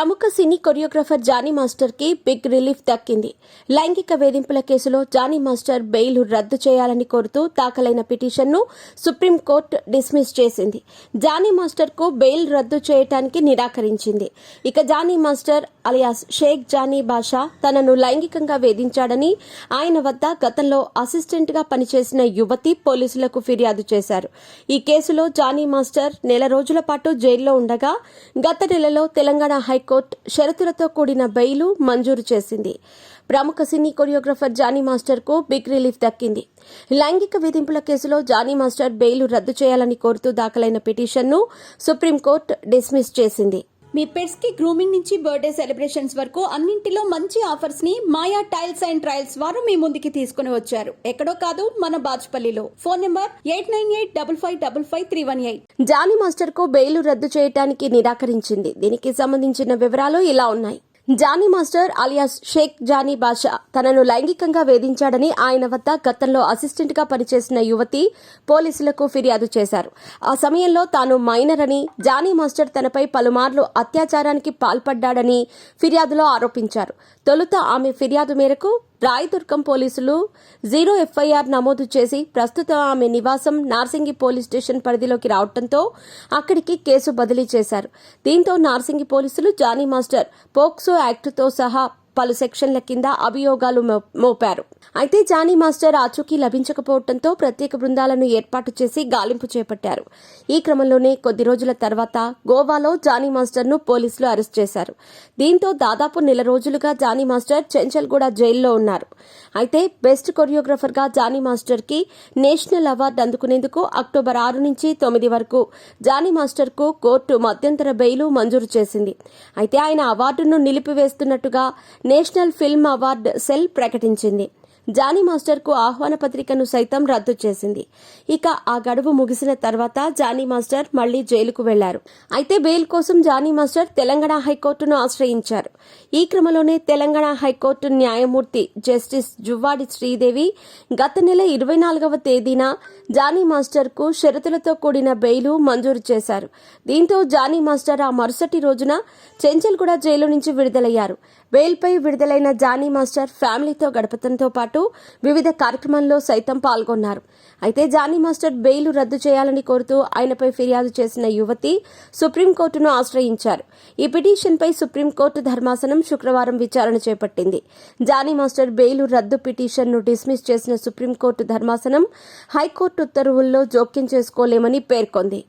ప్రముఖ సినీ choreographer Johnny master కి big relief దక్కింది. లైంగిక వేధింపుల కేసులో జానీ మాస్టర్ బెయిల్ రద్దు చేయాలని కోరుతూ దాఖలైన పిటిషన్ను సుప్రీంకోర్టు డిస్మిస్ చేసింది. జానీ మాస్టర్ కు బెయిల్ రద్దు చేయడానికి నిరాకరించింది. ఇక జానీ మాస్టర్ అలియాస్ షేక్ జానీ బాషా తనను లైంగికంగా వేధించాడని ఆయన వద్ద గతంలో అసిస్టెంట్ గా పనిచేసిన యువతి పోలీసులకు ఫిర్యాదు చేశారు. ఈ కేసులో జానీ మాస్టర్ నెల రోజుల పాటు జైల్లో ఉండగా గత నెలలో తెలంగాణ హైకోర్టు షరతులతో కూడిన బెయిల్ మంజూరు చేసింది. ప్రముఖ సినీ కొరియోగ్రాఫర్ జానీ మాస్టర్ కు బిగ్ రిలీఫ్ దక్కింది. లైంగిక వేధింపుల కేసులో జానీ మాస్టర్ బెయిల్ రద్దు చేయాలని కోరుతూ దాఖలైన పిటిషన్ను సుప్రీంకోర్టు డిస్మిస్ చేసింది. మీ పెట్స్ కి గ్రూమింగ్ నుంచి బర్త్డే సెలబ్రేషన్స్ వరకు అన్నింటిలో మంచి ఆఫర్స్ ని మాయా టైల్స్ అండ్ ట్రయల్స్ వారు మీ ముందుకి తీసుకుని వచ్చారు. ఎక్కడో కాదు, మన బాజ్పల్లిలో. Phone number 8985555318. జానీ మాస్టర్ కు బెయిల్ రద్దు చేయడానికి నిరాకరించింది. దీనికి సంబంధించిన వివరాలు ఇలా ఉన్నాయి. జానీ మాస్టర్ అలియాస్ షేక్ జానీ బాషా తనను లైంగికంగా వేధించాడని ఆయన వద్ద గతంలో అసిస్టెంట్ గా పనిచేసిన యువతి పోలీసులకు ఫిర్యాదు చేశారు. ఆ సమయంలో తాను మైనర్ అని, జానీ మాస్టర్ తనపై పలుమార్లు అత్యాచారానికి పాల్పడ్డాడని ఫిర్యాదులో ఆరోపించారు. తొలుత ఆమె ఫిర్యాదు మేరకు రాయదుర్గం పోలీసులు 0 ఎఫ్ఐఆర్ నమోదు చేసి ప్రస్తుతం ఆమె నివాసం నార్సింగి పోలీస్ స్టేషన్ పరిధిలోకి రావడంతో అక్కడికి కేసు బదిలీ చేశారు. దీంతో నార్సింగి పోలీసులు జానీ మాస్టర్ పోక్సో యాక్టుతో సహా పలు సెక్షన్ల కింద అభియోగాలు మోపారు. అయితే జానీ మాస్టర్ ఆచూకీ లభించకపోవడంతో ప్రత్యేక బృందాలను ఏర్పాటు చేసి గాలింపు చేపట్టారు. ఈ క్రమంలోనే కొద్ది రోజుల తర్వాత గోవాలో జానీ మాస్టర్ ను పోలీసులు అరెస్ట్ చేశారు. దీంతో దాదాపు నెల రోజులుగా జానీ మాస్టర్ చెంచల్గూడ జైల్లో ఉన్నారు. అయితే బెస్ట్ కొరియోగ్రాఫర్ గా జానీ మాస్టర్ కి నేషనల్ అవార్డు అందుకునేందుకు అక్టోబర్ 6 నుంచి 9 వరకు జానీ మాస్టర్ కు కోర్టు మధ్యంతర బెయిల్ మంజూరు చేసింది. అయితే ఆయన అవార్డును నిలిపివేస్తున్నట్టుగా నేషనల్ ఫిల్మ్ అవార్డు సెల్ ప్రకటించింది. జానీ మాస్టర్ కు ఆహ్వాన పత్రికను సైతం రద్దు చేసింది. ఇక ఆ గడువు ముగిసిన తర్వాత జానీ మాస్టర్ మళ్లీ జైలుకు వెళ్లారు. అయితే బెయిల్ కోసం జానీ మాస్టర్ తెలంగాణ హైకోర్టును ఆశ్రయించారు. ఈ క్రమంలోనే తెలంగాణ హైకోర్టు న్యాయమూర్తి జస్టిస్ జువ్వాడి శ్రీదేవి గత నెల 24వ తేదీన జానీ మాస్టర్ కు షరతులతో కూడిన బెయిల్ మంజూరు చేశారు. దీంతో జానీ మాస్టర్ ఆ మరుసటి రోజున చెంచల్గూడ జైలు నుంచి విడుదలయ్యారు. బెయిల్పై విడుదలైన జానీ మాస్టర్ ఫ్యామిలీతో గడపడంతో పాటు వివిధ కార్యక్రమాల్లో సైతం పాల్గొన్నారు. అయితే జానీ మాస్టర్ బెయిల్ రద్దు చేయాలని కోరుతూ ఆయనపై ఫిర్యాదు చేసిన యువతి సుప్రీంకోర్టును ఆశ్రయించారు. ఈ పిటిషన్పై సుప్రీంకోర్టు ధర్మాసనం శుక్రవారం విచారణ చేపట్టింది. జానీ మాస్టర్ బెయిల్ రద్దు పిటిషన్ను డిస్మిస్ చేసిన సుప్రీంకోర్టు ధర్మాసనం హైకోర్టు ఉత్తర్వుల్లో జోక్యం చేసుకోలేమని పేర్కొంది.